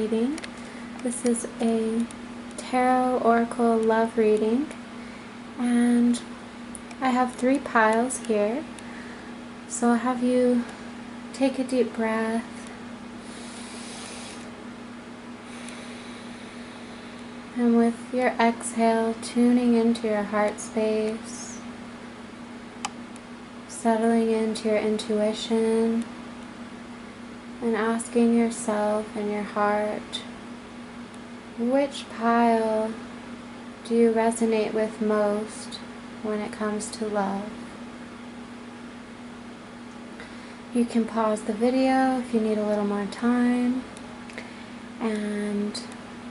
reading. This is a tarot oracle love reading, and I have 3 piles here. So I'll have you take a deep breath and with your exhale tuning into your heart space, settling into your intuition, and asking yourself in your heart, which pile do you resonate with most when it comes to love? You can pause the video if you need a little more time and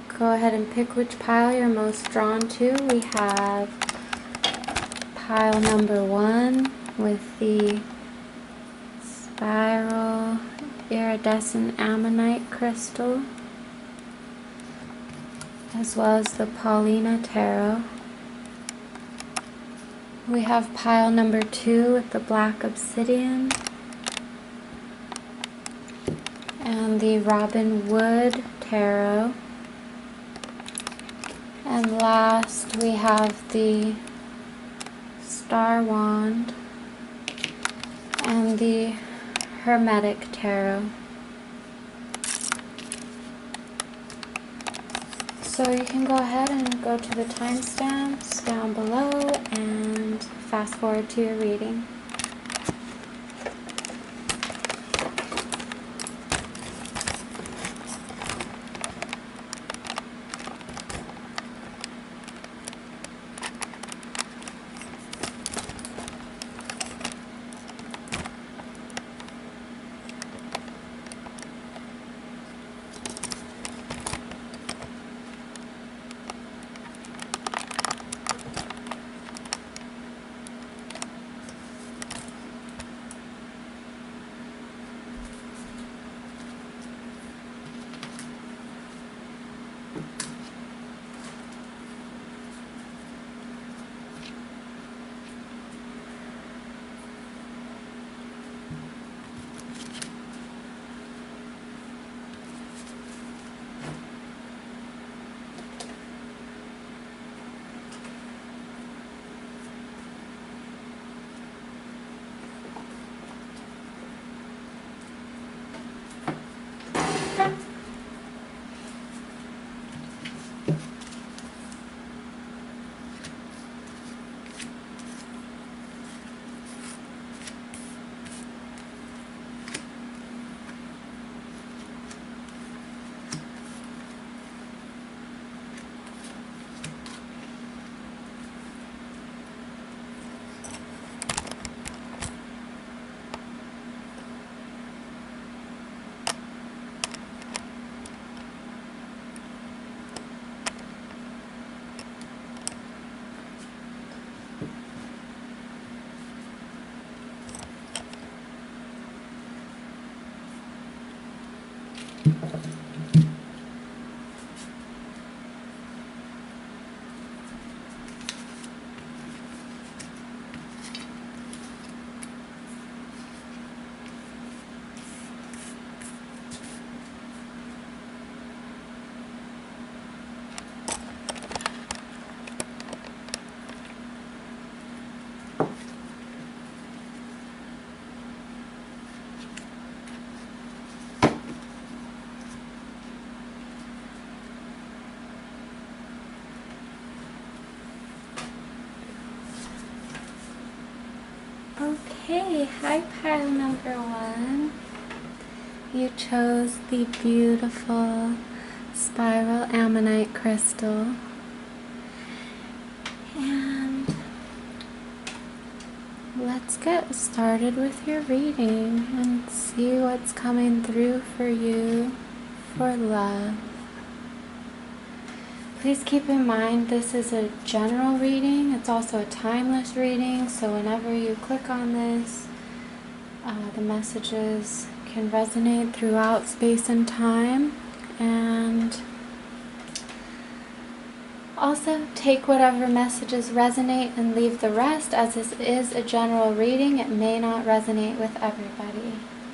go ahead and pick which pile you're most drawn to. We have pile number 1 with the spiral iridescent Ammonite crystal, as well as the Paulina tarot. We have pile number 2 with the black obsidian and the Robin Wood tarot. And last we have the star wand and the hermetic tarot. So you can go ahead and go to the timestamps down below and fast forward to your reading. Okay, hi pile number 1. You chose the beautiful spiral ammonite crystal. And let's get started with your reading and see what's coming through for you for love. Please keep in mind this is a general reading. It's also a timeless reading, so whenever you click on this, the messages can resonate throughout space and time. And also take whatever messages resonate and leave the rest, as this is a general reading. It may not resonate with everybody.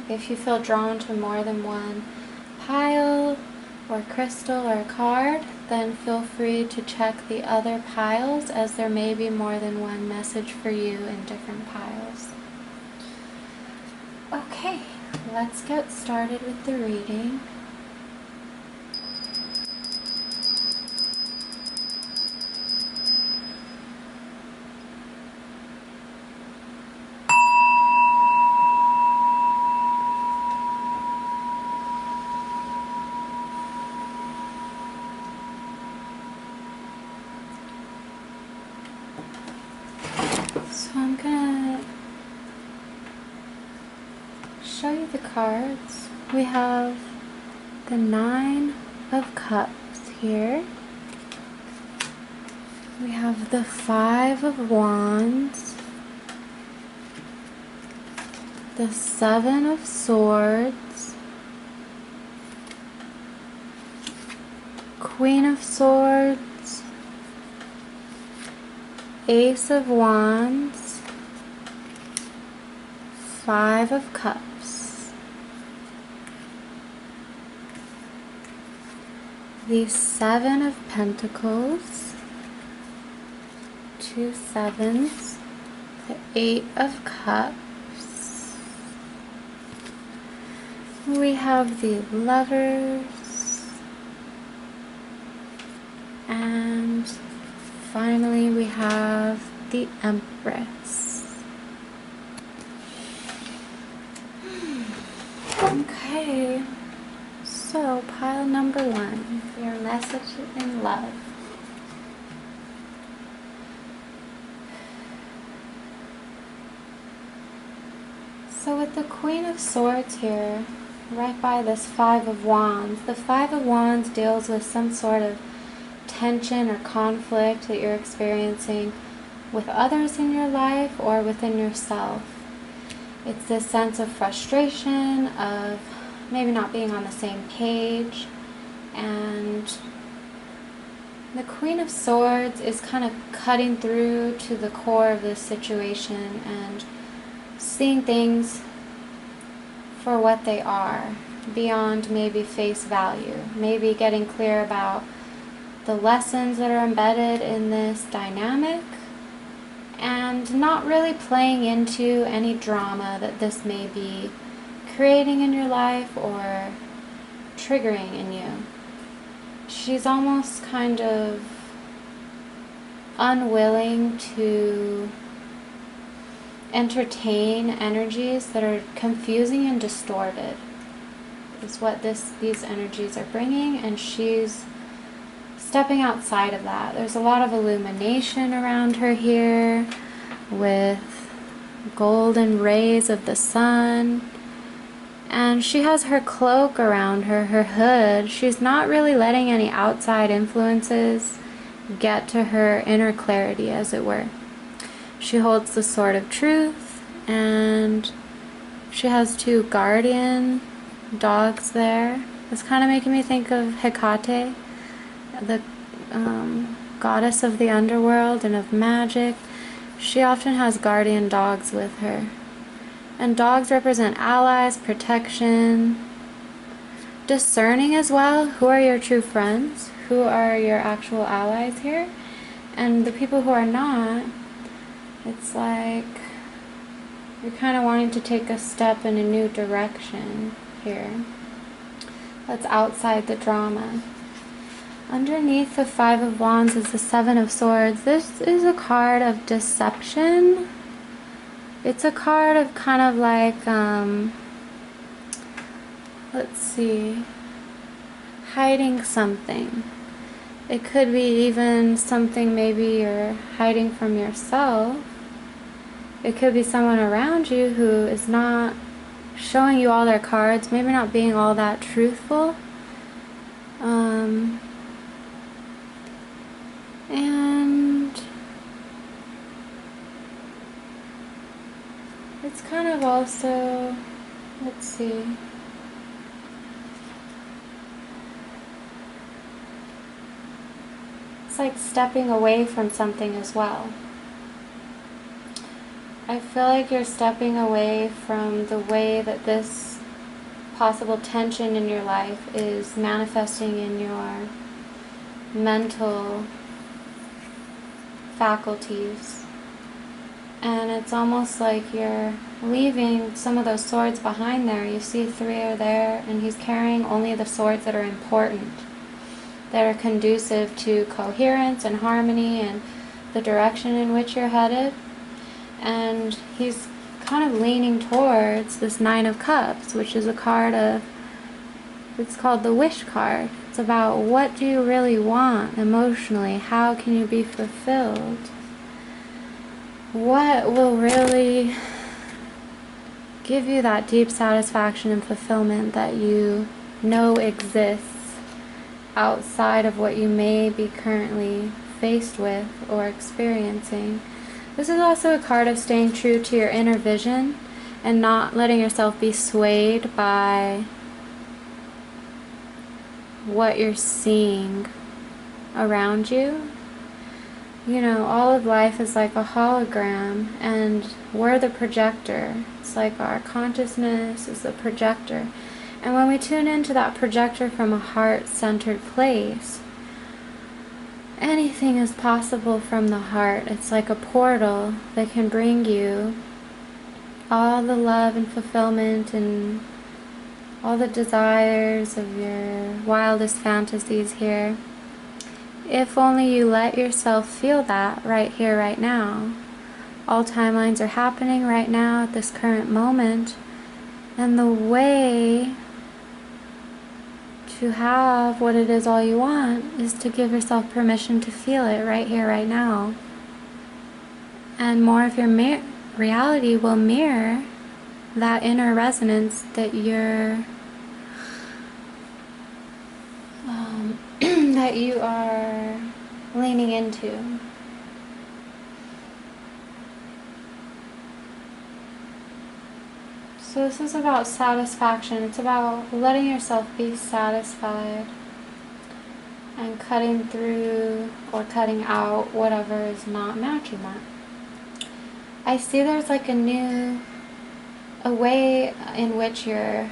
If you feel drawn to more than one pile, or crystal or card, then feel free to check the other piles, as there may be more than one message for you in different piles. Okay, let's get started with the reading. So I'm gonna show you the cards. We have the 9 of Cups here. We have the 5 of Wands, the 7 of Swords, Queen of Swords, Ace of Wands, 5 of Cups, the 7 of Pentacles, 2 sevens, the 8 of Cups, we have the Lovers, and finally we have the Empress. Okay, so pile number 1, your message in love. So with the Queen of Swords here, right by this 5 of Wands, the 5 of Wands deals with some sort of tension or conflict that you're experiencing with others in your life or within yourself. It's this sense of frustration, of maybe not being on the same page, and the Queen of Swords is kind of cutting through to the core of this situation and seeing things for what they are, beyond maybe face value, maybe getting clear about the lessons that are embedded in this dynamic, and not really playing into any drama that this may be creating in your life or triggering in you. She's almost kind of unwilling to entertain energies that are confusing and distorted, is what these energies are bringing, and she's stepping outside of that. There's a lot of illumination around her here with golden rays of the sun, and she has her cloak around her, her hood. She's not really letting any outside influences get to her inner clarity, as it were. She holds the Sword of Truth, and she has 2 guardian dogs there. It's kind of making me think of Hecate, the goddess of the underworld and of magic. She often has guardian dogs with her. And dogs represent allies, protection, discerning as well. Who are your true friends? Who are your actual allies here? And the people who are not, it's like you're kind of wanting to take a step in a new direction here. That's outside the drama. Underneath the 5 of Wands is the 7 of Swords. This is a card of deception. It's a card of kind of like, let's see, hiding something. It could be even something maybe you're hiding from yourself. It could be someone around you who is not showing you all their cards, maybe not being all that truthful. And it's kind of also, let's see, it's like stepping away from something as well. I feel like you're stepping away from the way that this possible tension in your life is manifesting in your mental faculties. And it's almost like you're leaving some of those swords behind there. You see 3 are there, and he's carrying only the swords that are important, that are conducive to coherence and harmony and the direction in which you're headed. And he's kind of leaning towards this 9 of Cups, which is a card of, it's called the wish card. It's about, what do you really want emotionally? How can you be fulfilled? What will really give you that deep satisfaction and fulfillment that you know exists outside of what you may be currently faced with or experiencing? This is also a card of staying true to your inner vision and not letting yourself be swayed by what you're seeing around you. You know, all of life is like a hologram, and we're the projector. It's like our consciousness is the projector. And when we tune into that projector from a heart-centered place, anything is possible from the heart. It's like a portal that can bring you all the love and fulfillment and all the desires of your wildest fantasies here. If only you let yourself feel that right here, right now. All timelines are happening right now at this current moment. And the way to have what it is all you want is to give yourself permission to feel it right here, right now. And more of your reality will mirror that inner resonance that you're that you are leaning into. So this is about satisfaction. It's about letting yourself be satisfied and cutting through or cutting out whatever is not matching that. I see there's like a way in which you're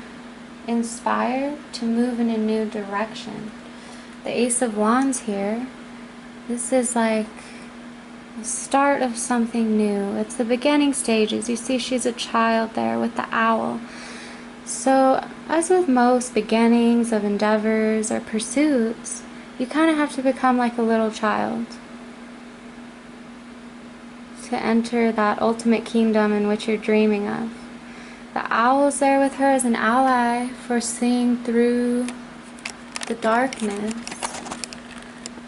inspired to move in a new direction. The Ace of Wands here, this is like the start of something new. It's the beginning stages. You see she's a child there with the owl. So as with most beginnings of endeavors or pursuits, you kind of have to become like a little child to enter that ultimate kingdom in which you're dreaming of. The owl's there with her as an ally for seeing through the darkness,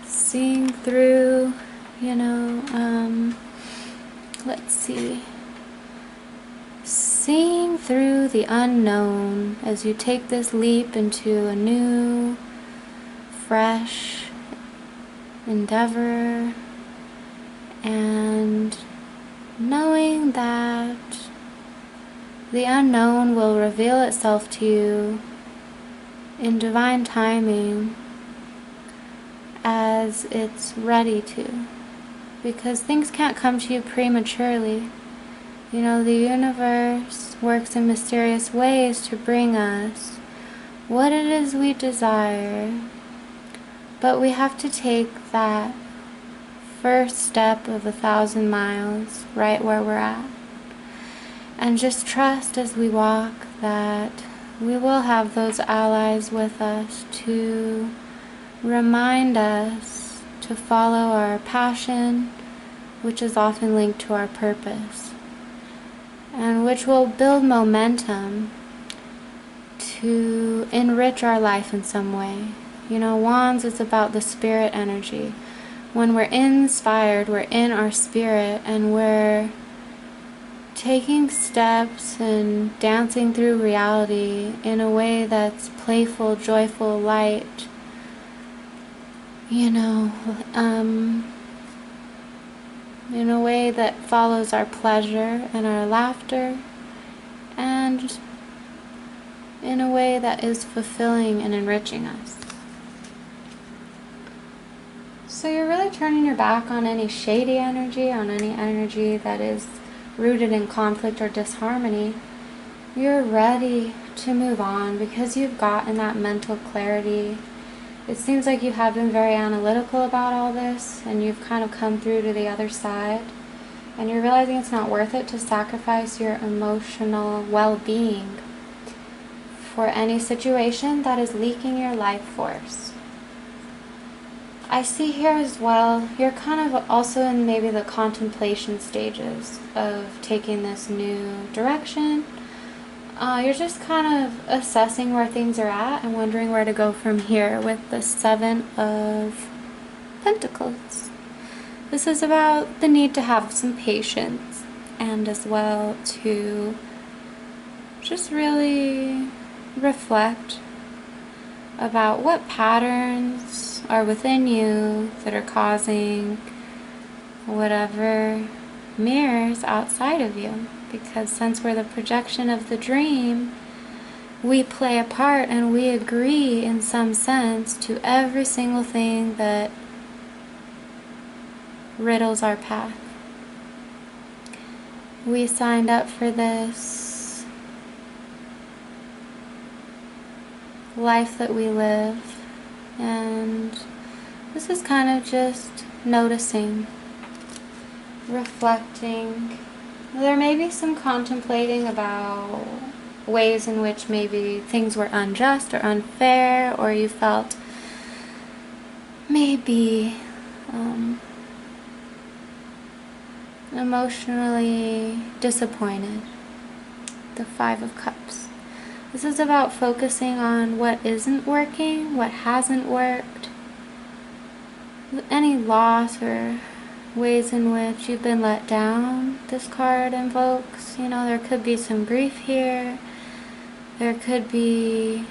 seeing through, let's see, seeing through the unknown as you take this leap into a new, fresh endeavor, and knowing that the unknown will reveal itself to you in divine timing as it's ready to, because things can't come to you prematurely. You know, the universe works in mysterious ways to bring us what it is we desire, but we have to take that first step of 1,000 miles right where we're at, and just trust as we walk that we will have those allies with us to remind us to follow our passion, which is often linked to our purpose, and which will build momentum to enrich our life in some way. You know, Wands is about the spirit energy. When we're inspired, we're in our spirit, and we're taking steps and dancing through reality in a way that's playful, joyful, light, in a way that follows our pleasure and our laughter, and in a way that is fulfilling and enriching us. So you're really turning your back on any shady energy, on any energy that is rooted in conflict or disharmony, you're ready to move on because you've gotten that mental clarity. It seems like you have been very analytical about all this, and you've kind of come through to the other side, and you're realizing it's not worth it to sacrifice your emotional well-being for any situation that is leaking your life force. I see here as well, you're kind of also in maybe the contemplation stages of taking this new direction. You're just kind of assessing where things are at and wondering where to go from here with the Seven of Pentacles. This is about the need to have some patience and as well to just really reflect about what patterns are within you that are causing whatever mirrors outside of you. Because since we're the projection of the dream, we play a part and we agree in some sense to every single thing that riddles our path. We signed up for this life that we live, and this is kind of just noticing, reflecting. There may be some contemplating about ways in which maybe things were unjust or unfair, or you felt maybe emotionally disappointed. The Five of Cups. This is about focusing on what isn't working, what hasn't worked, any loss or ways in which you've been let down. This card invokes, there could be some grief here. There could be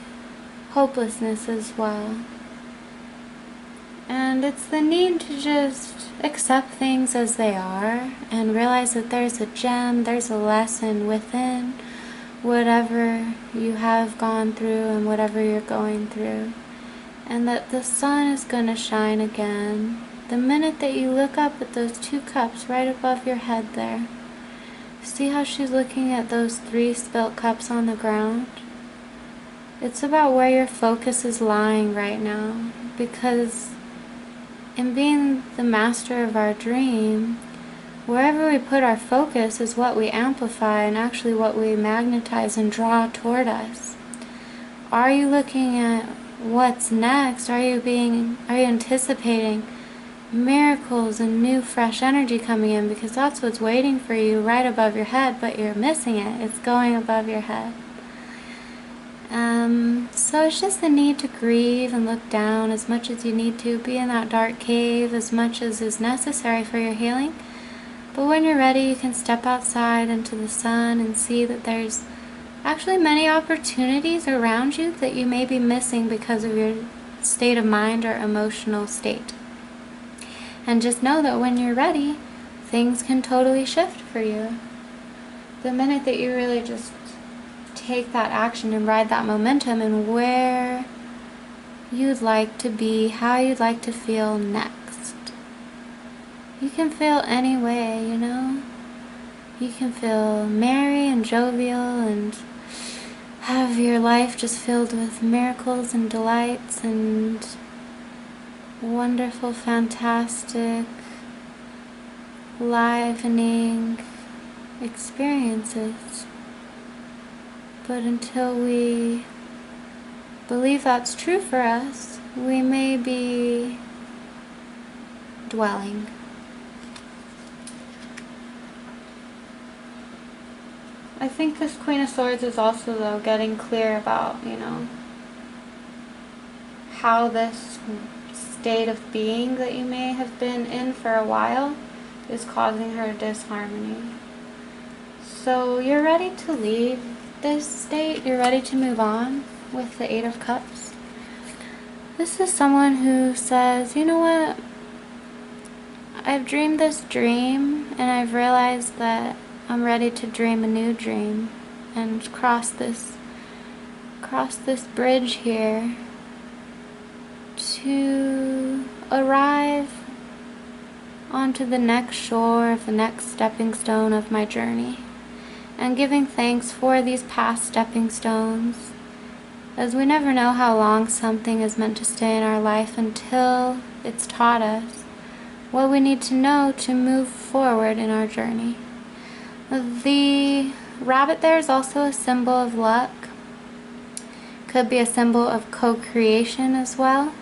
hopelessness as well. And it's the need to just accept things as they are and realize that there's a gem, there's a lesson within whatever you have gone through and whatever you're going through. And that the sun is going to shine again the minute that you look up at those two cups right above your head there. See how she's looking at those 3 spilt cups on the ground? It's about where your focus is lying right now, because in being the master of our dream, wherever we put our focus is what we amplify and actually what we magnetize and draw toward us. Are you looking at what's next? Are you anticipating miracles and new fresh energy coming in? Because that's what's waiting for you right above your head, but you're missing it. It's going above your head. So it's just the need to grieve and look down as much as you need to, be in that dark cave as much as is necessary for your healing. But when you're ready, you can step outside into the sun and see that there's actually many opportunities around you that you may be missing because of your state of mind or emotional state. And just know that when you're ready, things can totally shift for you. The minute that you really just take that action and ride that momentum and where you'd like to be, how you'd like to feel next. You can feel any way, You can feel merry and jovial and have your life just filled with miracles and delights and wonderful, fantastic, livening experiences. But until we believe that's true for us, we may be dwelling. I think this Queen of Swords is also, though, getting clear about, how this state of being that you may have been in for a while is causing her disharmony. So you're ready to leave this state. You're ready to move on with the 8 of Cups. This is someone who says, you know what? I've dreamed this dream and I've realized that I'm ready to dream a new dream and cross this bridge here to arrive onto the next shore of the next stepping stone of my journey. and giving thanks for these past stepping stones, as we never know how long something is meant to stay in our life until it's taught us what we need to know to move forward in our journey. The rabbit there is also a symbol of luck. Could be a symbol of co-creation as well,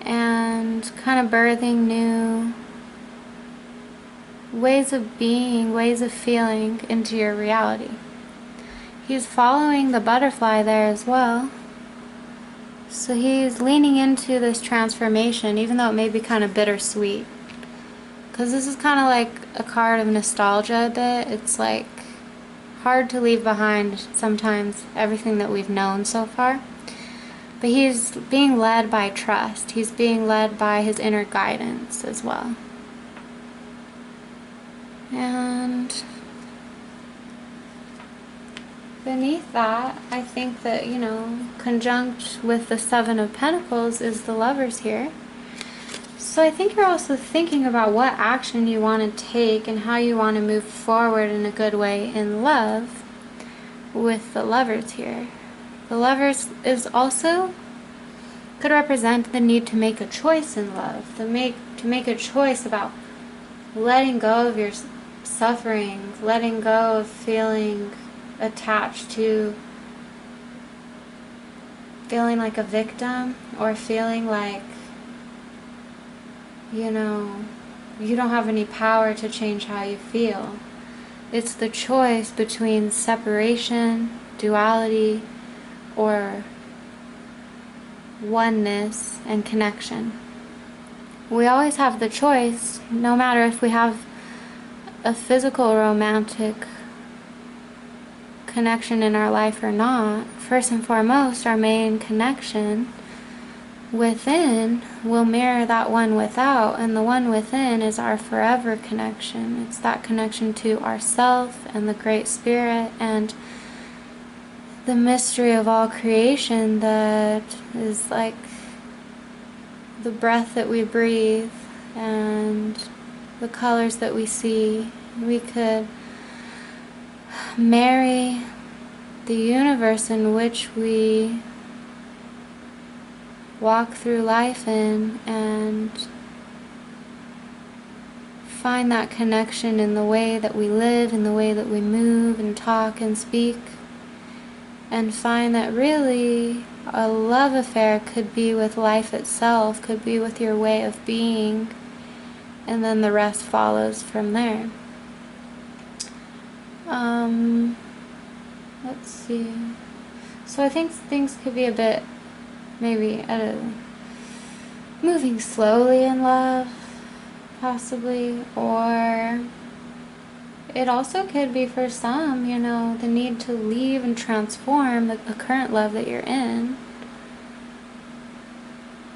and kind of birthing new ways of being, ways of feeling into your reality. He's following the butterfly there as well. So he's leaning into this transformation, even though it may be kind of bittersweet. Because this is kind of like a card of nostalgia a bit. It's like hard to leave behind sometimes everything that we've known so far. But he's being led by trust. He's being led by his inner guidance as well. And beneath that, I think that, conjunct with the Seven of Pentacles is the Lovers here. So I think you're also thinking about what action you want to take and how you want to move forward in a good way in love with the Lovers here. The Lovers is also could represent the need to make a choice in love, to make a choice about letting go of your suffering, letting go of feeling attached to feeling like a victim, or feeling like you don't have any power to change how you feel. It's the choice between separation, duality, or oneness and connection. We always have the choice, no matter if we have a physical romantic connection in our life or not. First and foremost, our main connection within will mirror that one without, and the one within is our forever connection. It's that connection to ourself and the Great Spirit and the mystery of all creation that is like the breath that we breathe and the colors that we see. We could marry the universe in which we walk through life in and find that connection in the way that we live, in the way that we move and talk and speak, and find that really a love affair could be with life itself, could be with your way of being, and then the rest follows from there. Let's see. So I think things could be a bit maybe moving slowly in love, possibly, or it also could be for some, the need to leave and transform the current love that you're in,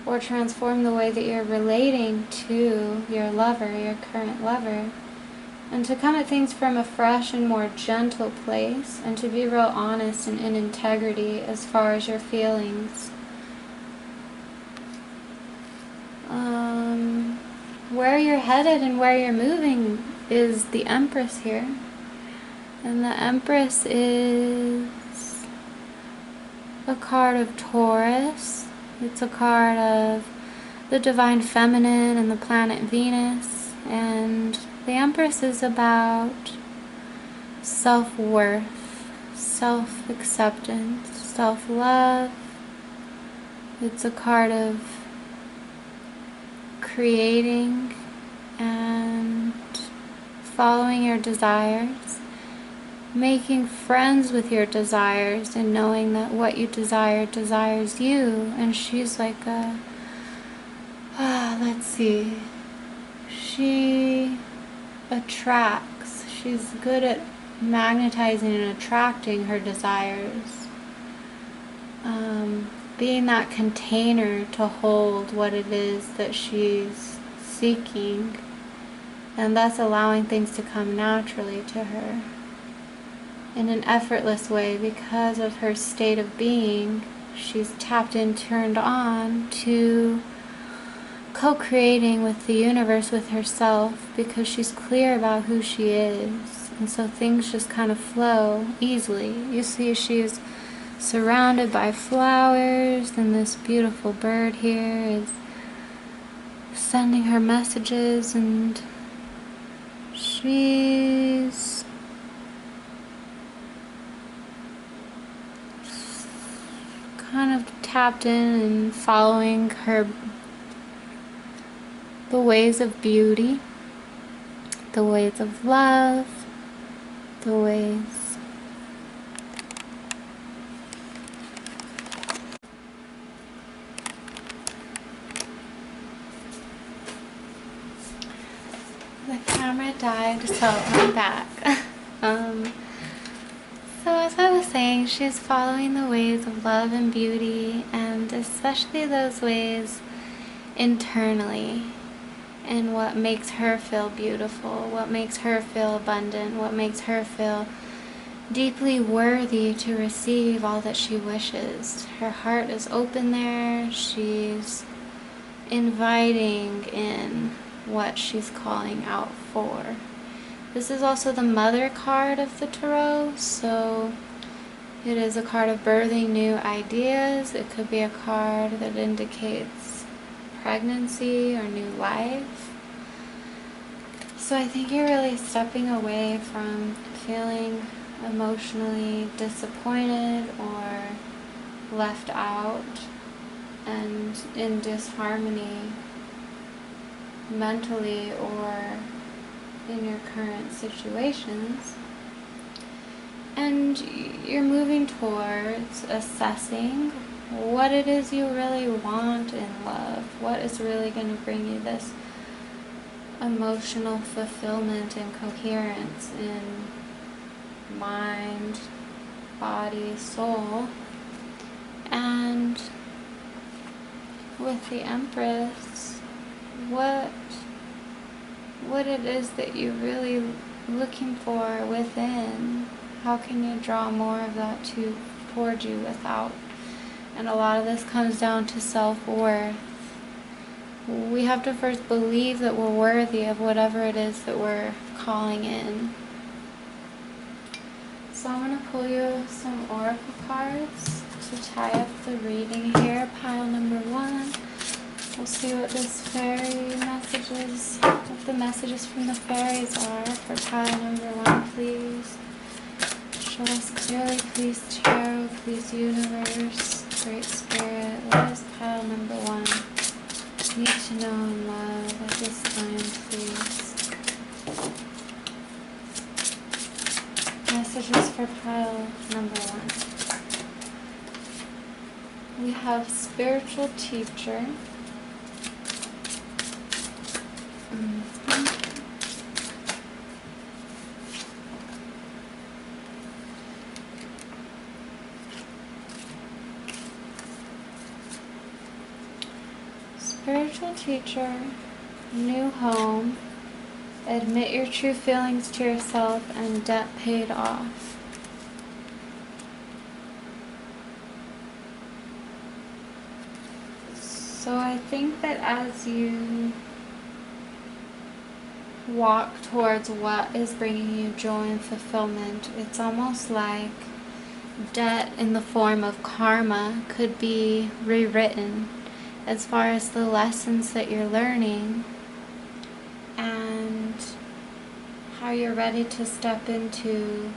or transform the way that you're relating to your lover, your current lover, and to come at things from a fresh and more gentle place, and to be real honest and in integrity as far as your feelings. Where you're headed and where you're moving is the Empress here. And the Empress is a card of Taurus. It's a card of the Divine Feminine and the planet Venus. And the Empress is about self-worth, self-acceptance, self-love. It's a card of creating and following your desires, making friends with your desires, and knowing that what you desire desires you. And she's like let's see, she attracts. She's good at magnetizing and attracting her desires, being that container to hold what it is that she's seeking, and thus allowing things to come naturally to her in an effortless way because of her state of being. She's tapped in, turned on to co-creating with the universe, with herself, because she's clear about who she is and so things just kind of flow easily. You see she's surrounded by flowers, and this beautiful bird here is sending her messages, and she's kind of tapped in and following the ways of beauty, the ways of love, the ways the camera died, so I'm back. So as I was saying, she's following the ways of love and beauty, and especially those ways internally, and what makes her feel beautiful, what makes her feel abundant, what makes her feel deeply worthy to receive all that she wishes. Her heart is open there. She's inviting in what she's calling out for. This is also the Mother card of the Tarot, so it is a card of birthing new ideas. It could be a card that indicates pregnancy or new life. So I think you're really stepping away from feeling emotionally disappointed or left out and in disharmony mentally or in your current situations, and you're moving towards assessing what it is you really want in love, what is really going to bring you this emotional fulfillment and coherence in mind, body, soul. And with the Empress, what it is that you're really looking for within. How can you draw more of that toward you without? And a lot of this comes down to self-worth. We have to first believe that we're worthy of whatever it is that we're calling in. So I'm going to pull you some oracle cards to tie up the reading here. Pile number 1. We'll see what this fairy messages, what the messages from the fairies are for pile number 1, please. Show us clearly, please, Tarot, please, Universe, Great Spirit. What is pile number 1? Need to know and love at this time, please. Messages for pile number 1. We have Spiritual Teacher. Spiritual Teacher, new home, admit your true feelings to yourself, and debt paid off. So I think that as you walk towards what is bringing you joy and fulfillment, it's almost like debt in the form of karma could be rewritten as far as the lessons that you're learning and how you're ready to step into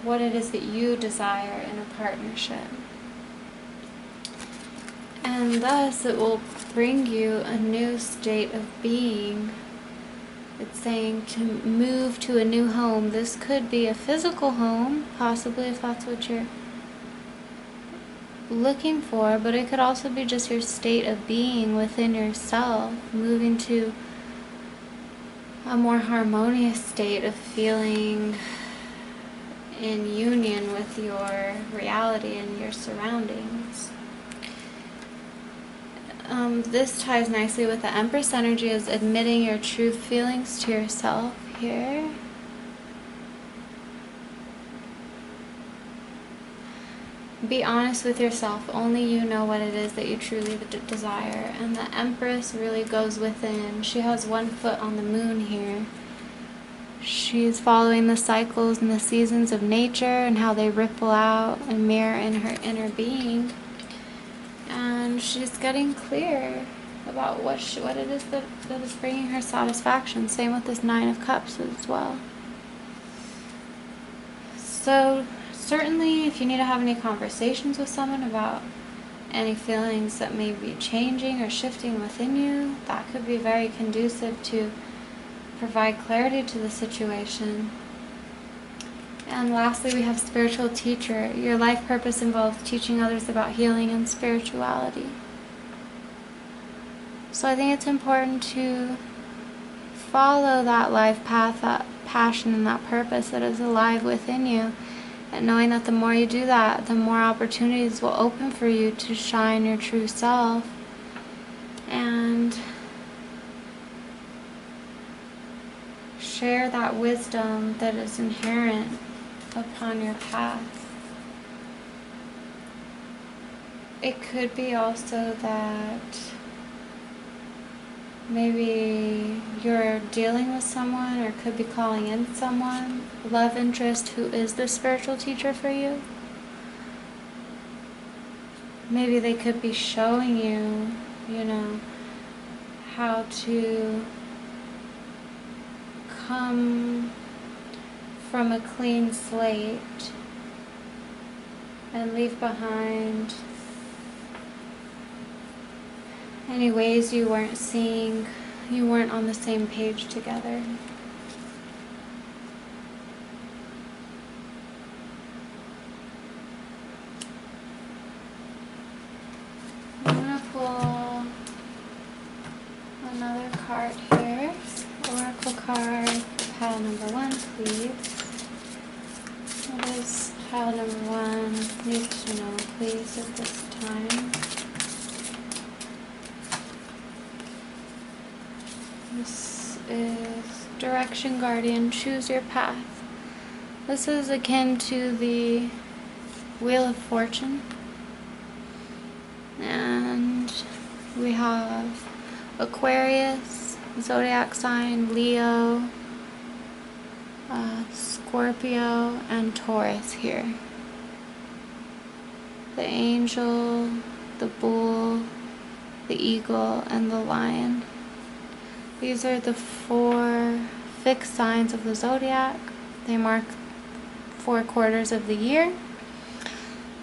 what it is that you desire in a partnership. And thus it will bring you a new state of being. It's saying to move to a new home. This could be a physical home, possibly, if that's what you're looking for, but it could also be just your state of being within yourself, moving to a more harmonious state of feeling in union with your reality and your surroundings. This ties nicely with the Empress energy, is admitting your true feelings to yourself here. Be honest with yourself. Only you know what it is that you truly desire. And the Empress really goes within. She has one foot on the moon here. She's following the cycles and the seasons of nature and how they ripple out and mirror in her inner being. And she's getting clear about what it is that is bringing her satisfaction. Same with this Nine of Cups as well. So certainly if you need to have any conversations with someone about any feelings that may be changing or shifting within you, that could be very conducive to provide clarity to the situation. And lastly, we have spiritual teacher. Your life purpose involves teaching others about healing and spirituality. So I think it's important to follow that life path, that passion and that purpose that is alive within you. And knowing that the more you do that, the more opportunities will open for you to shine your true self. And share that wisdom that is inherent upon your path. It could be also that maybe you're dealing with someone, or could be calling in someone, love interest, who is the spiritual teacher for you. Maybe they could be showing you, how to come from a clean slate and leave behind any ways you weren't seeing, you weren't on the same page together. I'm going to pull another card here. Oracle card for pile number 1, please. What does pile number 1 need to know, please, at this time? This is Direction Guardian. Choose your path. This is akin to the Wheel of Fortune. And we have Aquarius, zodiac sign, Leo, Scorpio, and Taurus here. The angel, the bull, the eagle, and the lion. These are the 4 fixed signs of the zodiac. They mark 4 quarters of the year.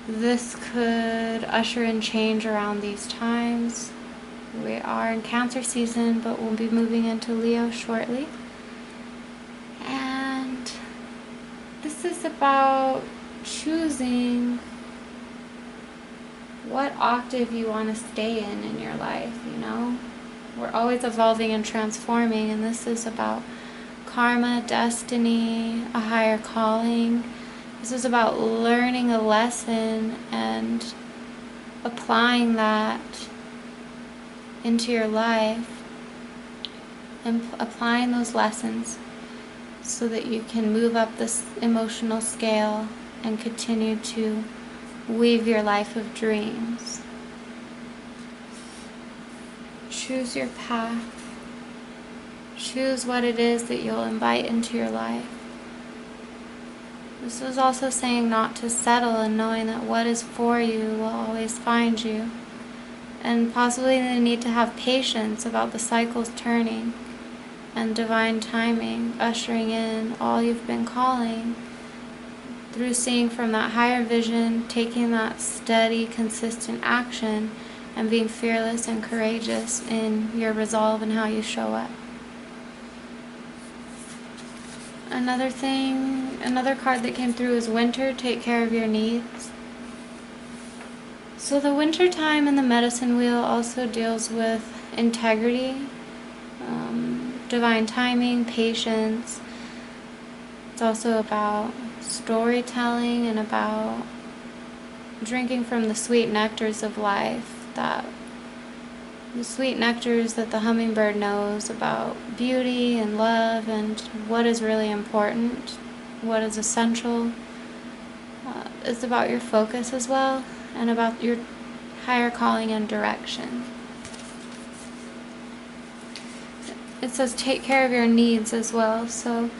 This could usher in change around these times. We are in Cancer season, but we'll be moving into Leo shortly. And this is about choosing what octave you want to stay in your life, We're always evolving and transforming, and this is about karma, destiny, a higher calling. This is about learning a lesson and applying that into your life, and applying those lessons so that you can move up this emotional scale and continue to weave your life of dreams. Choose your path. Choose what it is that you'll invite into your life. This is also saying not to settle, and knowing that what is for you will always find you. And possibly the need to have patience about the cycles turning and divine timing, ushering in all you've been calling through seeing from that higher vision, taking that steady, consistent action, and being fearless and courageous in your resolve and how you show up. Another card that came through is Winter. Take care of your needs. So the winter time in the medicine wheel also deals with integrity, divine timing, patience. It's also about storytelling and about drinking from the sweet nectars of life, the sweet nectars that the hummingbird knows about beauty and love and what is really important, what is essential. It's about your focus as well, and about your higher calling and direction. It says take care of your needs as well. So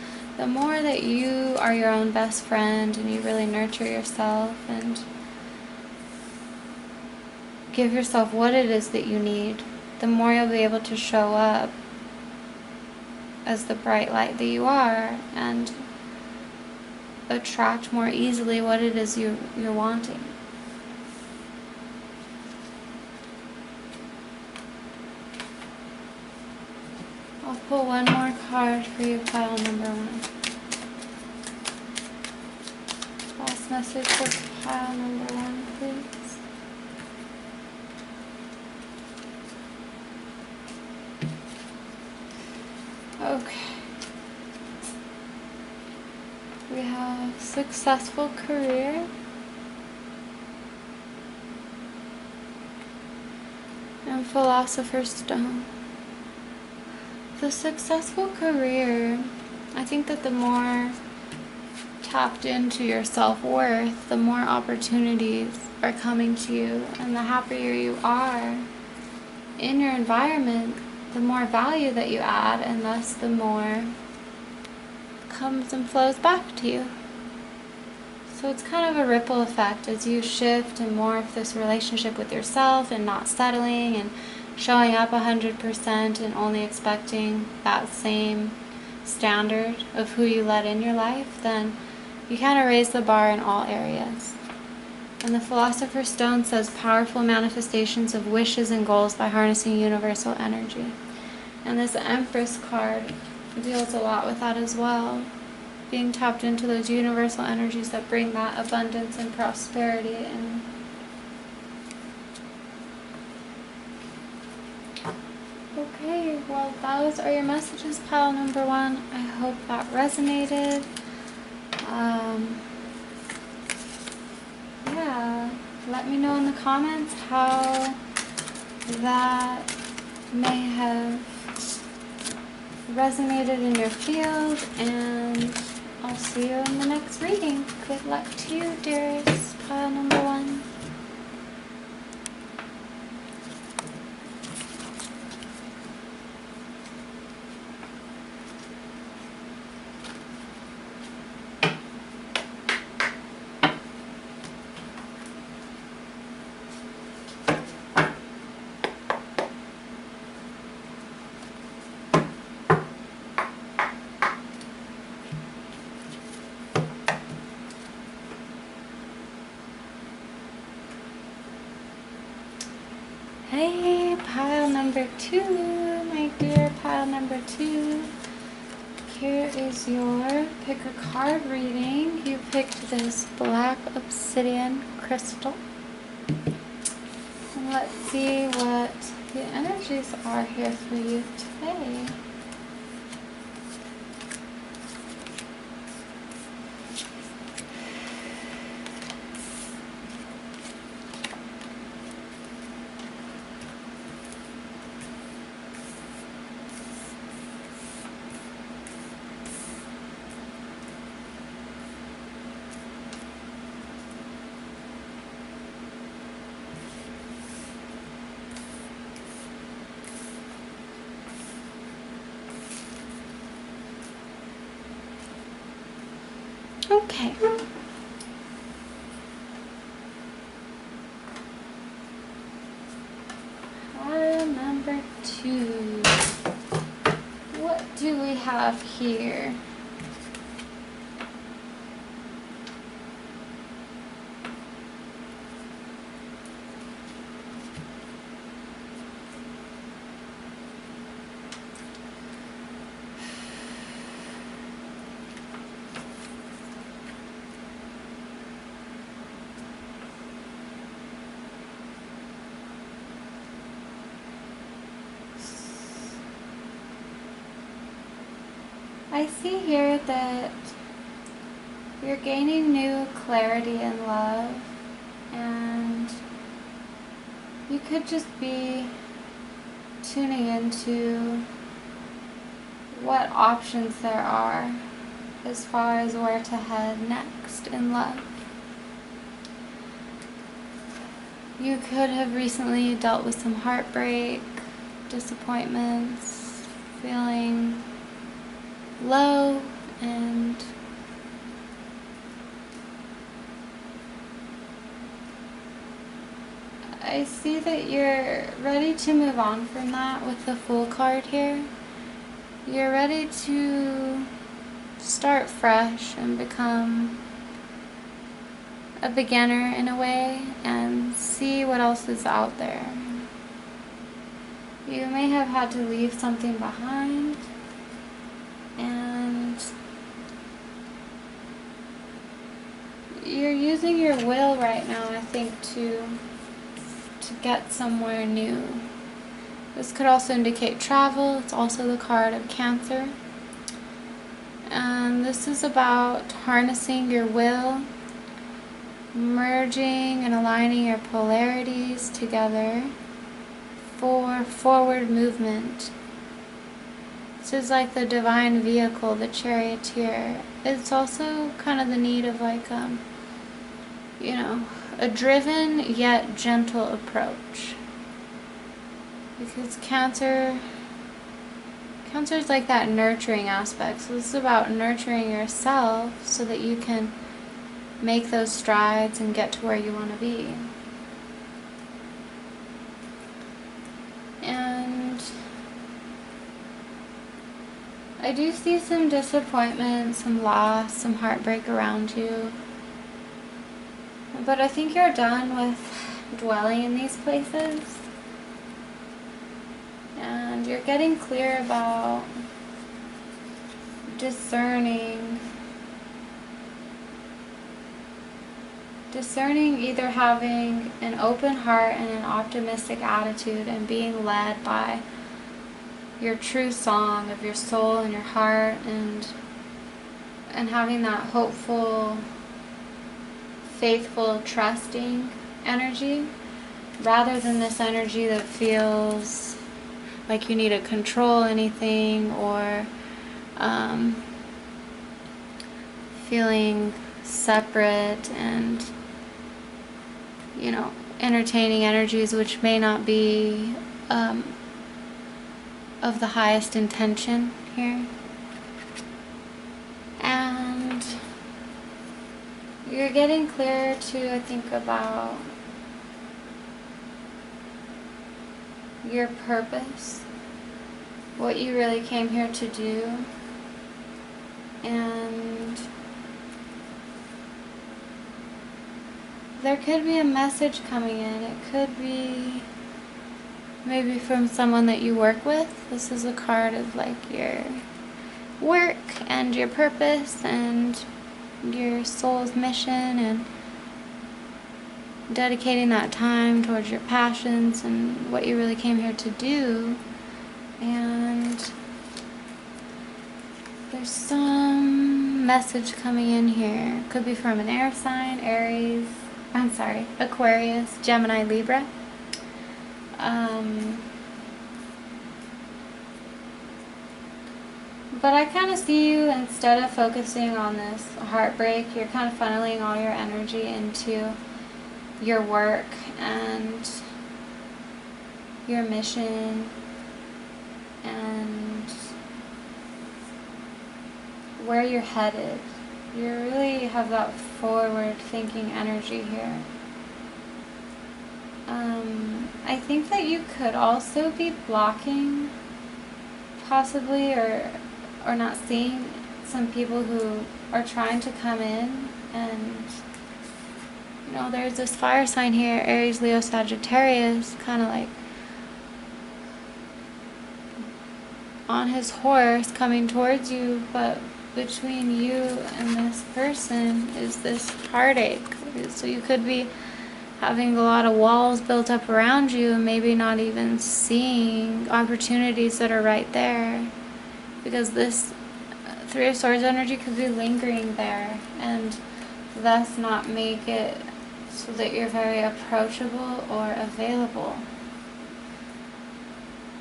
the more that you are your own best friend and you really nurture yourself and give yourself what it is that you need, the more you'll be able to show up as the bright light that you are and attract more easily what it is you're wanting. I'll pull one more card for you, pile number 1. Last message for pile number 1, please. Okay. We have successful career. And Philosopher's Stone. The successful career, I think that the more tapped into your self-worth, the more opportunities are coming to you, and the happier you are in your environment, the more value that you add, and thus the more comes and flows back to you. So it's kind of a ripple effect as you shift and morph this relationship with yourself and not settling and showing up 100% and only expecting that same standard of who you let in your life, then you kind of raise the bar in all areas. And the Philosopher's Stone says powerful manifestations of wishes and goals by harnessing universal energy. And this Empress card deals a lot with that as well. Being tapped into those universal energies that bring that abundance and prosperity. And okay, well, those are your messages, pile number 1. I hope that resonated. Yeah, let me know in the comments how that may have resonated in your field, and I'll see you in the next reading. Good luck to you, dearest, pile number 1. Hey, pile number 2, my dear pile number 2. Here is your pick a card reading. You picked this black obsidian crystal. And let's see what the energies are here for you today. Okay. Pile number 2. What do we have here? I see here that you're gaining new clarity in love, and you could just be tuning into what options there are as far as where to head next in love. You could have recently dealt with some heartbreak, disappointments, feeling low And I see that you're ready to move on from that with the Fool card here. You're ready to start fresh and become a beginner in a way and see what else is out there. You may have had to leave something behind, and you're using your will right now, I think, to get somewhere new. This could also indicate travel. It's also the card of Cancer. And this is about harnessing your will, merging and aligning your polarities together for forward movement. This is like the divine vehicle, the charioteer. It's also kind of the need of like, you know, a driven yet gentle approach. Because Cancer is like that nurturing aspect. So this is about nurturing yourself so that you can make those strides and get to where you want to be. And I do see some disappointment, some loss, some heartbreak around you. But I think you're done with dwelling in these places. And you're getting clear about discerning either having an open heart and an optimistic attitude and being led by your true song of your soul and your heart, and having that hopeful, faithful, trusting energy, rather than this energy that feels like you need to control anything, or feeling separate and, you know, entertaining energies which may not be of the highest intention here. And you're getting clear to, I think, about your purpose, what you really came here to do, and there could be a message coming in. It could be maybe from someone that you work with. This is a card of like your work and your purpose and your soul's mission, and dedicating that time towards your passions and what you really came here to do. And there's some message coming in here. Could be from an air sign, Aquarius, Gemini, Libra. But I kind of see you, instead of focusing on this heartbreak, you're kind of funneling all your energy into your work and your mission and where you're headed. You really have that forward thinking energy here. I think that you could also be blocking, possibly, or not seeing some people who are trying to come in. And you know, there's this fire sign here, Aries, Leo, Sagittarius, kind of like on his horse coming towards you, but between you and this person is this heartache. So you could be having a lot of walls built up around you and maybe not even seeing opportunities that are right there, because this Three of Swords energy could be lingering there and thus not make it so that you're very approachable or available.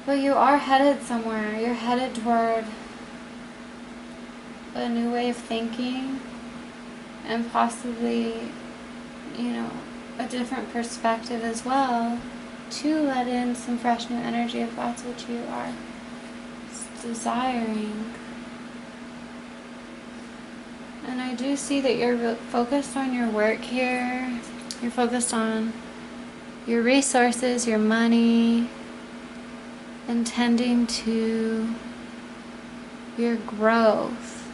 But you are headed somewhere. You're headed toward a new way of thinking and possibly, you know, a different perspective as well, to let in some fresh new energy if that's what you are desiring. And I do see that you're focused on your work here. You're focused on your resources, your money, and tending to your growth.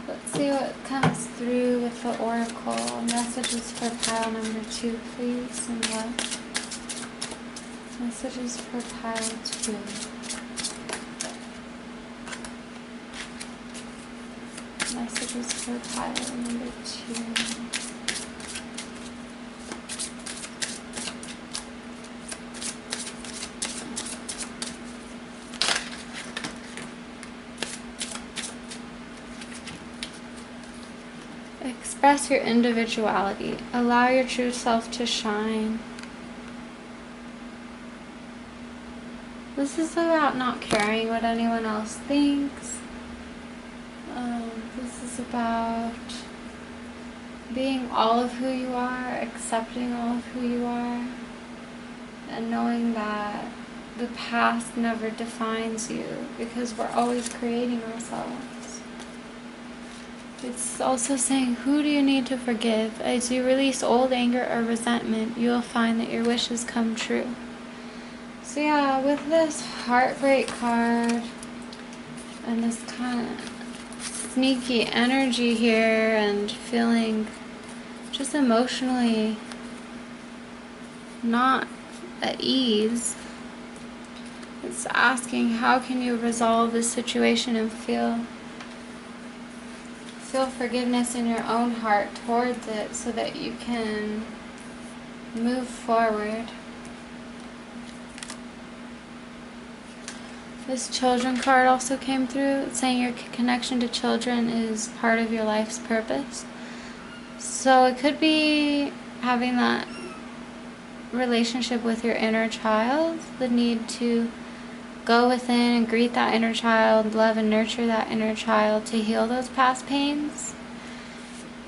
Let's see what comes through with the oracle. Messages for pile number 2, please, and what? Messages for pile 2. Messages for pile number 2. Express your individuality. Allow your true self to shine. This is about not caring what anyone else thinks. This is about being all of who you are, accepting all of who you are, and knowing that the past never defines you, because we're always creating ourselves. It's also saying, who do you need to forgive? As you release old anger or resentment, you will find that your wishes come true. So yeah, with this heartbreak card and this kind of sneaky energy here and feeling just emotionally not at ease, it's asking, how can you resolve this situation and feel forgiveness in your own heart towards it so that you can move forward. This children card also came through, saying your connection to children is part of your life's purpose. So it could be having that relationship with your inner child, the need to go within and greet that inner child, love and nurture that inner child to heal those past pains.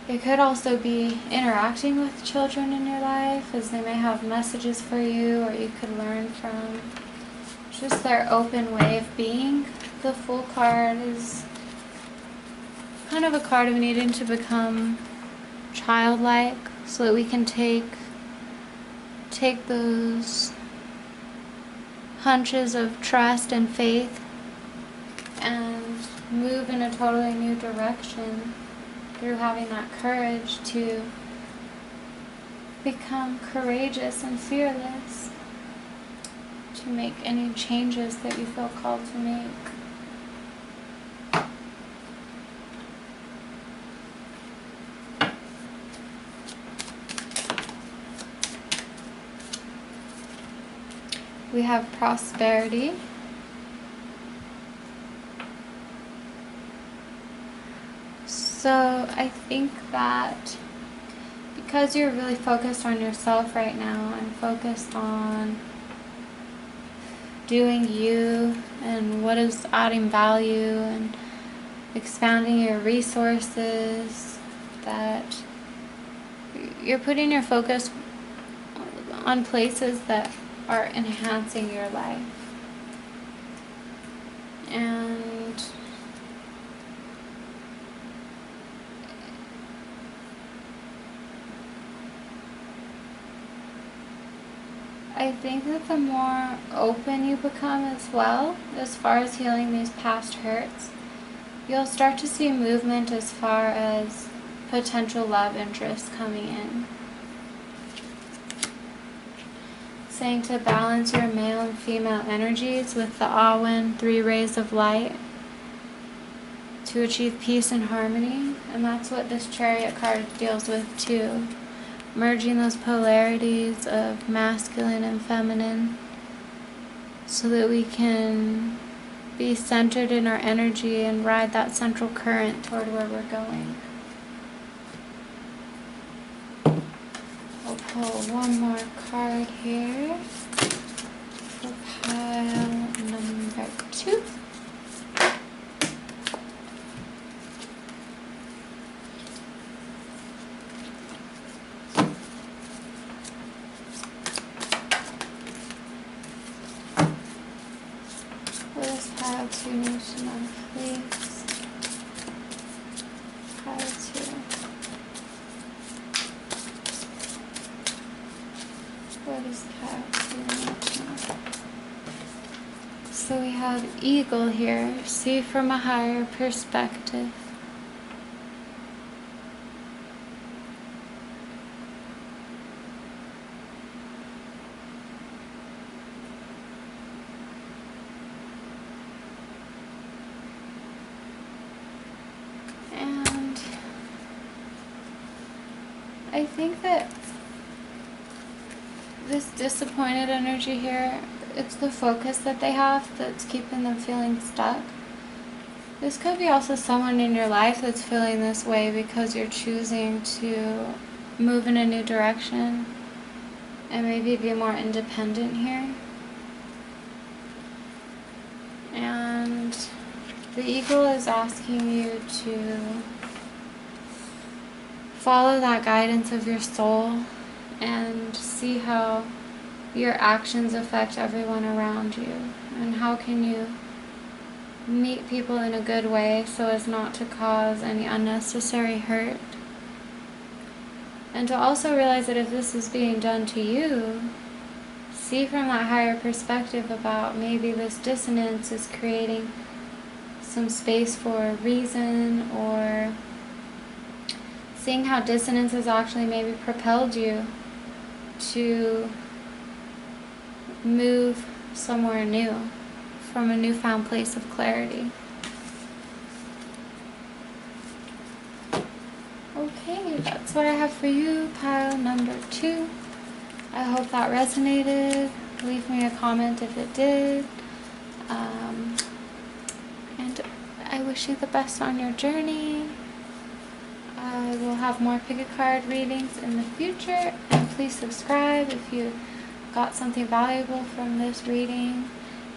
It could also be interacting with children in your life, as they may have messages for you, or you could learn from just their open way of being. The Fool card is kind of a card of needing to become childlike so that we can take those hunches of trust and faith and move in a totally new direction through having that courage to become courageous and fearless, to make any changes that you feel called to make. We have prosperity. So I think that because you're really focused on yourself right now and focused on doing you and what is adding value and expanding your resources, that you're putting your focus on places that are enhancing your life. And I think that the more open you become as well, as far as healing these past hurts, you'll start to see movement as far as potential love interests coming in. Saying to balance your male and female energies with the Awen 3 rays of light to achieve peace and harmony. And that's what this Chariot card deals with too. Merging those polarities of masculine and feminine so that we can be centered in our energy and ride that central current toward where we're going. I'll pull one more card here for pile number 2. continuation of fleece. Pile 2. What is pile 2? So we have eagle here. See from a higher perspective. I think that this disappointed energy here, it's the focus that they have that's keeping them feeling stuck. This could be also someone in your life that's feeling this way because you're choosing to move in a new direction and maybe be more independent here. And the eagle is asking you to follow that guidance of your soul and see how your actions affect everyone around you, and how can you meet people in a good way so as not to cause any unnecessary hurt, and to also realize that if this is being done to you, see from that higher perspective about maybe this dissonance is creating some space for a reason, or seeing how dissonance has actually maybe propelled you to move somewhere new from a newfound place of clarity. Okay, that's what I have for you, pile number 2. I hope that resonated. Leave me a comment if it did. And I wish you the best on your journey. I will have more pick a card readings in the future, and please subscribe if you got something valuable from this reading,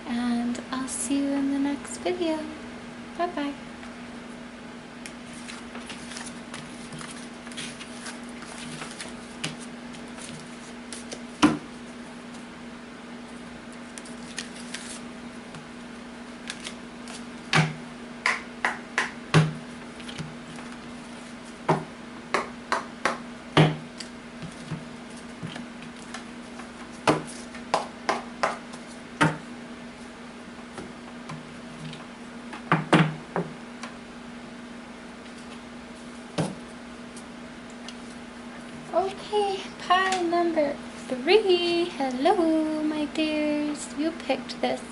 and I'll see you in the next video. Bye bye. Okay, pile number 3. Hello, my dears. You picked this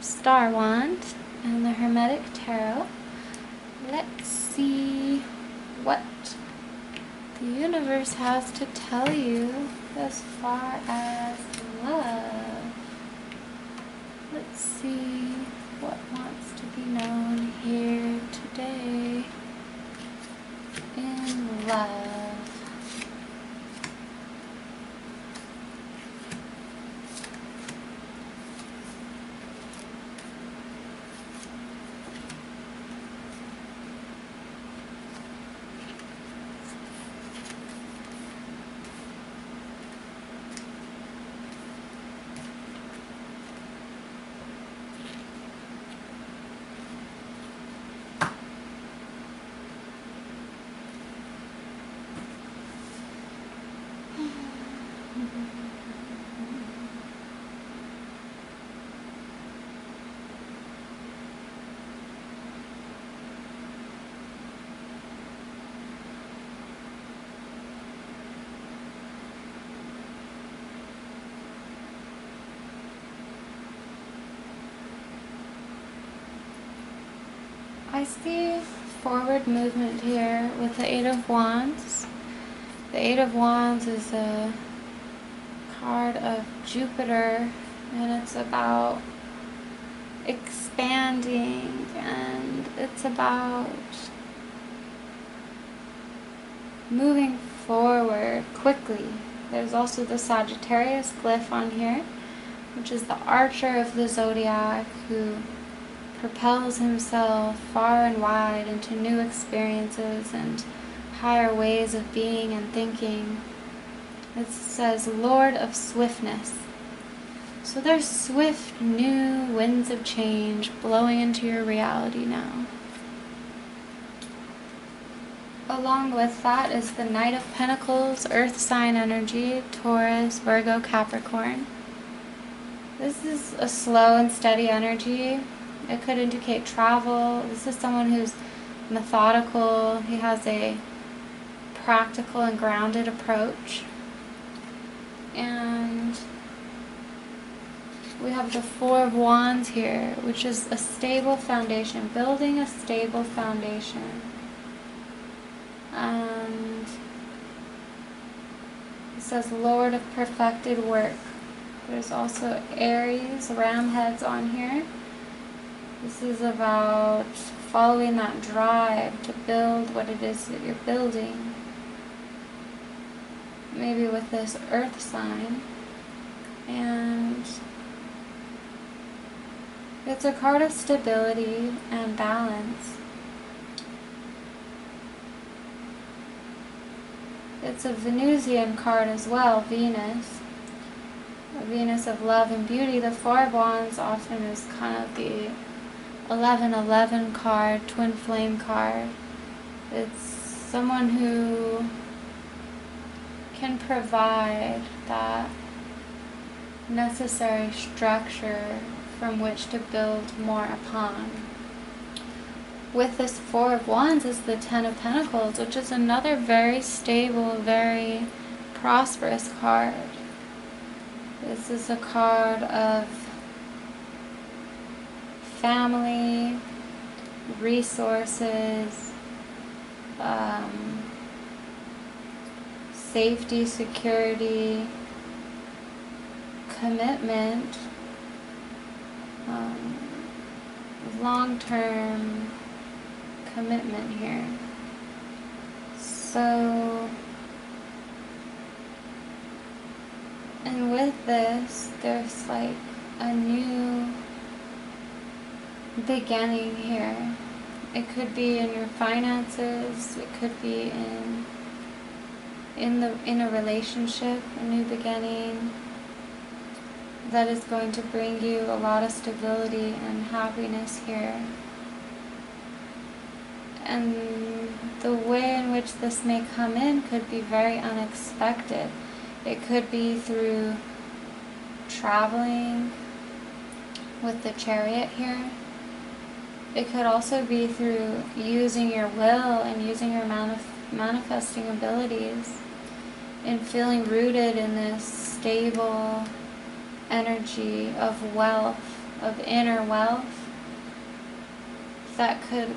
Star Wand and the Hermetic Tarot. Let's see what the universe has to tell you as far as love. Let's see what wants to be known here today in love. I see forward movement here with the 8 of Wands. The 8 of Wands is a card of Jupiter, and it's about expanding, and it's about moving forward quickly. There's also the Sagittarius glyph on here, which is the archer of the zodiac who propels himself far and wide into new experiences and higher ways of being and thinking. It says Lord of Swiftness. So there's swift new winds of change blowing into your reality now. Along with that is the Knight of Pentacles, Earth sign energy, Taurus, Virgo, Capricorn. This is a slow and steady energy. It could indicate travel. This is someone who's methodical. He has a practical and grounded approach. And we have the Four of Wands here, which is a stable foundation, building a stable foundation. And it says Lord of Perfected Work. There's also Aries, ram heads on here. This is about following that drive to build what it is that you're building. Maybe with this earth sign. And it's a card of stability and balance. It's a Venusian card as well, Venus. A Venus of love and beauty. The Four of Wands often is kind of the 11-11 card, twin flame card. It's someone who can provide that necessary structure from which to build more upon. With this Four of Wands is the Ten of Pentacles, which is another very stable, very prosperous card. This is a card of family, resources, safety, security, commitment, long-term commitment here. So, and with this, there's like a new beginning here. It could be in your finances, it could be in a relationship, a new beginning that is going to bring you a lot of stability and happiness here. And the way in which this may come in could be very unexpected. It could be through traveling with the Chariot here. It could also be through using your will and using your manifesting abilities and feeling rooted in this stable energy of wealth, of inner wealth, that could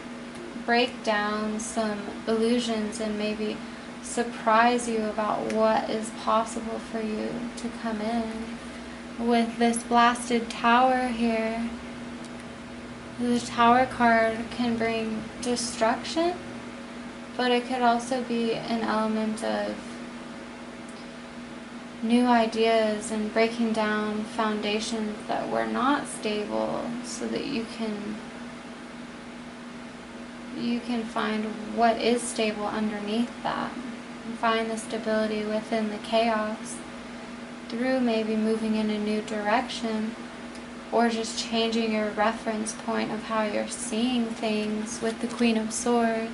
break down some illusions and maybe surprise you about what is possible for you to come in. With this blasted tower here, the Tower card can bring destruction, but it could also be an element of new ideas and breaking down foundations that were not stable, so that you can find what is stable underneath that and find the stability within the chaos through maybe moving in a new direction, or just changing your reference point of how you're seeing things with the Queen of Swords.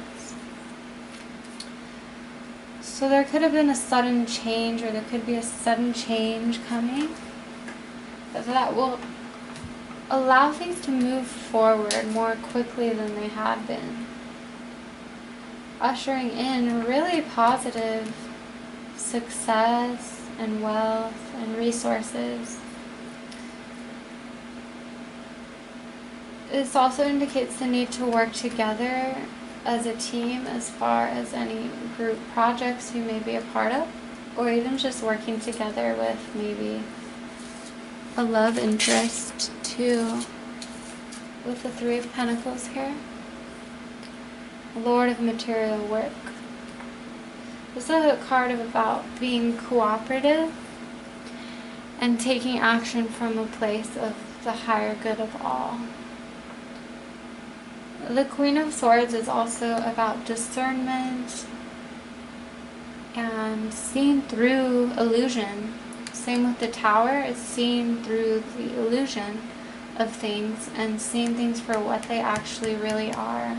So there could have been a sudden change, or there could be a sudden change coming that will allow things to move forward more quickly than they had been, ushering in really positive success and wealth and resources. This also indicates the need to work together as a team as far as any group projects you may be a part of, or even just working together with maybe a love interest too. With the Three of Pentacles here, Lord of Material Work. This is a card about being cooperative and taking action from a place of the higher good of all. The Queen of Swords is also about discernment and seeing through illusion. same with the Tower. It's seeing through the illusion of things and seeing things for what they actually really are.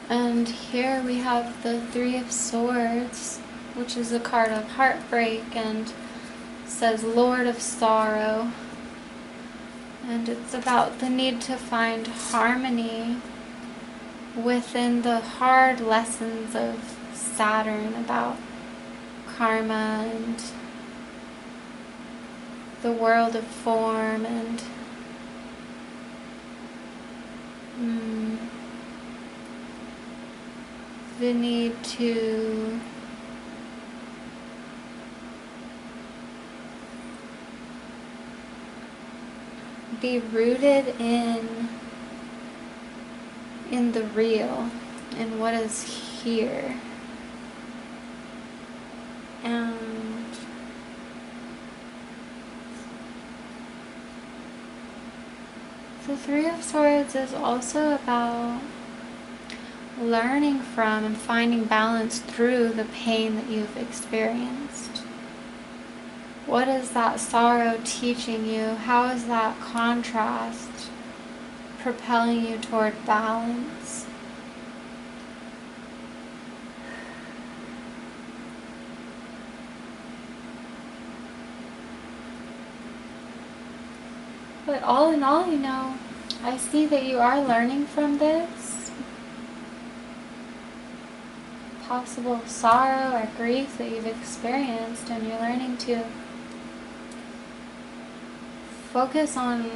And here we have the Three of Swords, which is a card of heartbreak and says Lord of Sorrow. And it's about the need to find harmony within the hard lessons of Saturn about karma and the world of form and the need to be rooted in the real, in what is here. And the Three of Swords is also about learning from and finding balance through the pain that you've experienced. What is that sorrow teaching you? How is that contrast propelling you toward balance? But all in all, you know, I see that you are learning from this possible sorrow or grief that you've experienced, and you're learning to focus on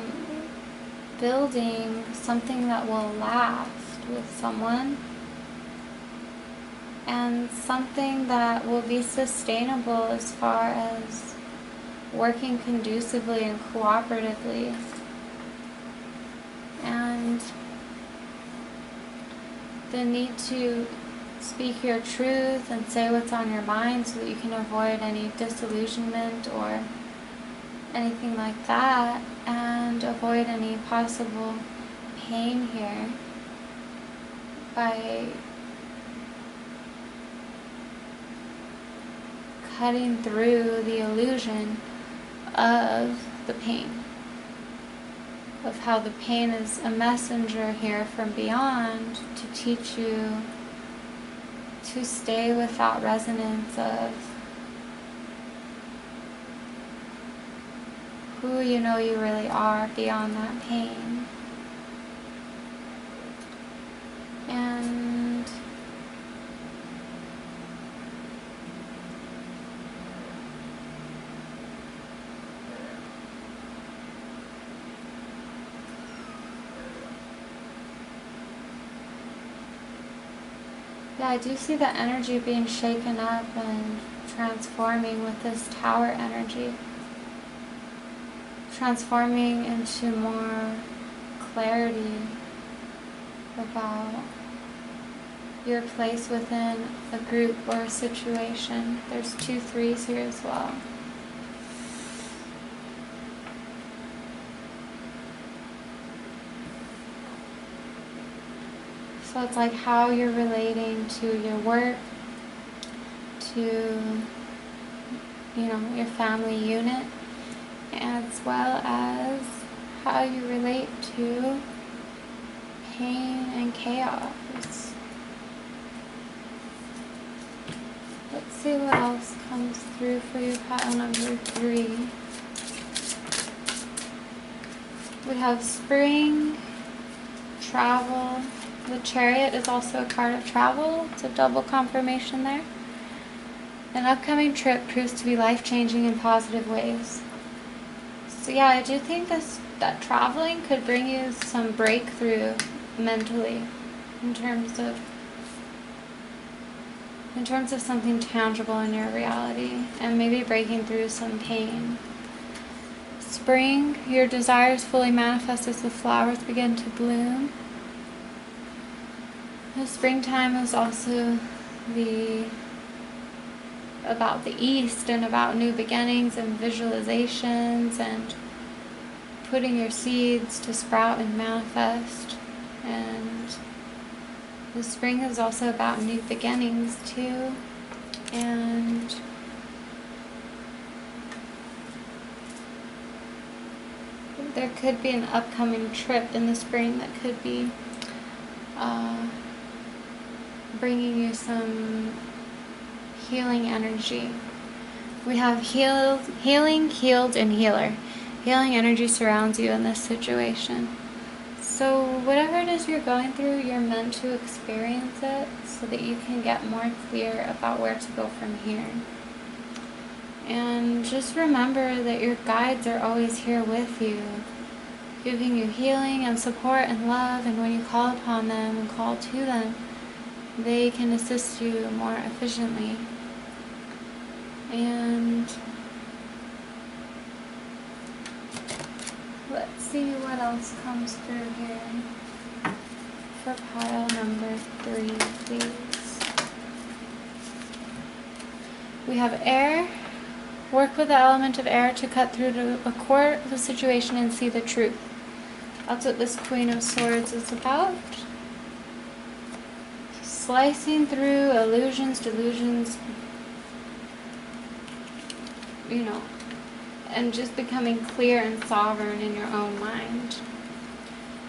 building something that will last with someone, and something that will be sustainable as far as working conducively and cooperatively. And the need to speak your truth and say what's on your mind so that you can avoid any disillusionment or anything like that, and avoid any possible pain here by cutting through the illusion of the pain, of how the pain is a messenger here from beyond to teach you to stay with that resonance of who you know you really are beyond that pain. And yeah, I do see the energy being shaken up and transforming with this Tower energy. Transforming into more clarity about your place within a group or a situation. There's 2 3s here as well. So it's like how you're relating to your work, to, you know, your family unit, as well as how you relate to pain and chaos. Let's see what else comes through for you, pile number 3. We have spring, travel. The Chariot is also a card of travel. It's a double confirmation there. An upcoming trip proves to be life-changing in positive ways. So yeah, I do think that traveling could bring you some breakthrough mentally in terms of something tangible in your reality, and maybe breaking through some pain. Spring, your desires fully manifest as the flowers begin to bloom. The springtime is also about the east and about new beginnings and visualizations and putting your seeds to sprout and manifest. And the spring is also about new beginnings too. And there could be an upcoming trip in the spring that could be bringing you some healing energy. We have healing, healed, and healer. Healing energy surrounds you in this situation. So whatever it is you're going through, you're meant to experience it so that you can get more clear about where to go from here. And just remember that your guides are always here with you, giving you healing and support and love, and when you call upon them and call to them, they can assist you more efficiently. And let's see what else comes through here for pile number 3, please. We have air. Work with the element of air to cut through to a core of the situation and see the truth. That's what this Queen of Swords is about. Slicing through illusions, delusions, you know, and just becoming clear and sovereign in your own mind.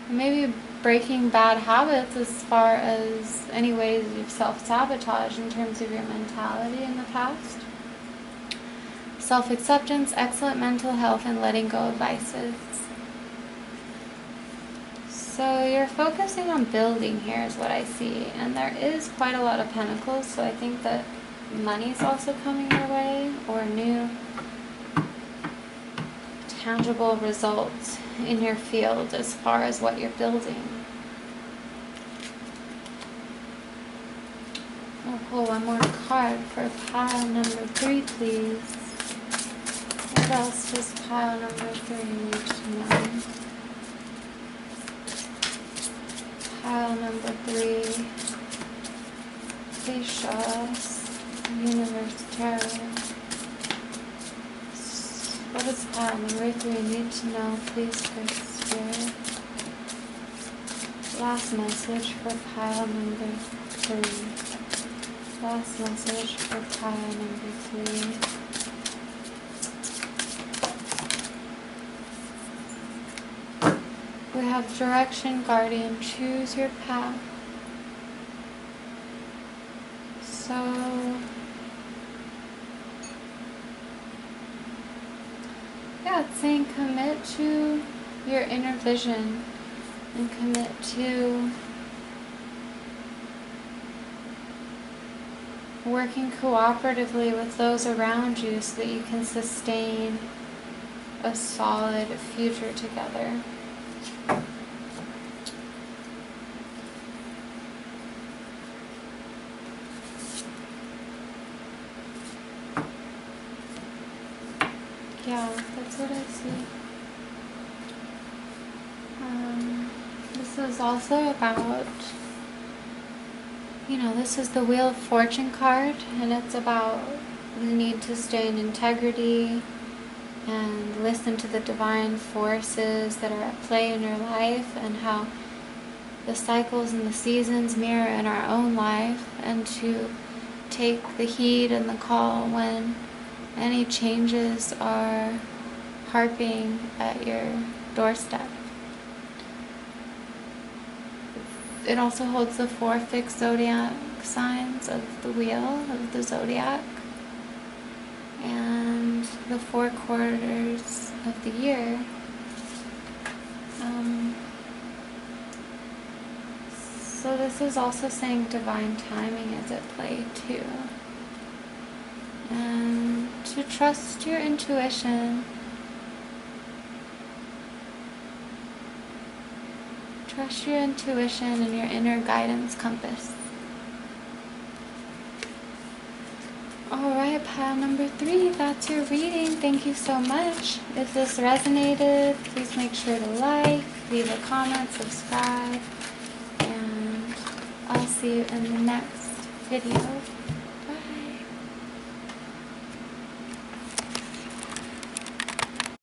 Maybe breaking bad habits as far as any ways you've self-sabotaged in terms of your mentality in the past. Self-acceptance, excellent mental health, and letting go of vices. So you're focusing on building here is what I see. And there is quite a lot of pentacles, so I think that money's also coming your way, or new tangible results in your field as far as what you're building. I'll pull one more card for pile number 3, please. What else does pile number 3 need to know? Pile number 3. Please show us, Universe Tarot. What does pile number 3 need to know, please, for Spirit? Last message for pile number 3. Last message for pile number 3. We have direction, guardian, choose your path. So, yeah, it's saying commit to your inner vision and commit to working cooperatively with those around you so that you can sustain a solid future together. Yeah, that's what I see. This is also about, this is the Wheel of Fortune card, and it's about the need to stay in integrity and listen to the divine forces that are at play in your life, and how the cycles and the seasons mirror in our own life, and to take the heed and the call when any changes are harping at your doorstep. It also holds the 4 fixed zodiac signs of the wheel of the zodiac and the 4 quarters of the year. So this is also saying divine timing is at play too. And to trust your intuition. Trust your intuition and your inner guidance compass. Alright, pile number 3, that's your reading. Thank you so much. If this resonated, please make sure to like, leave a comment, subscribe, and I'll see you in the next video.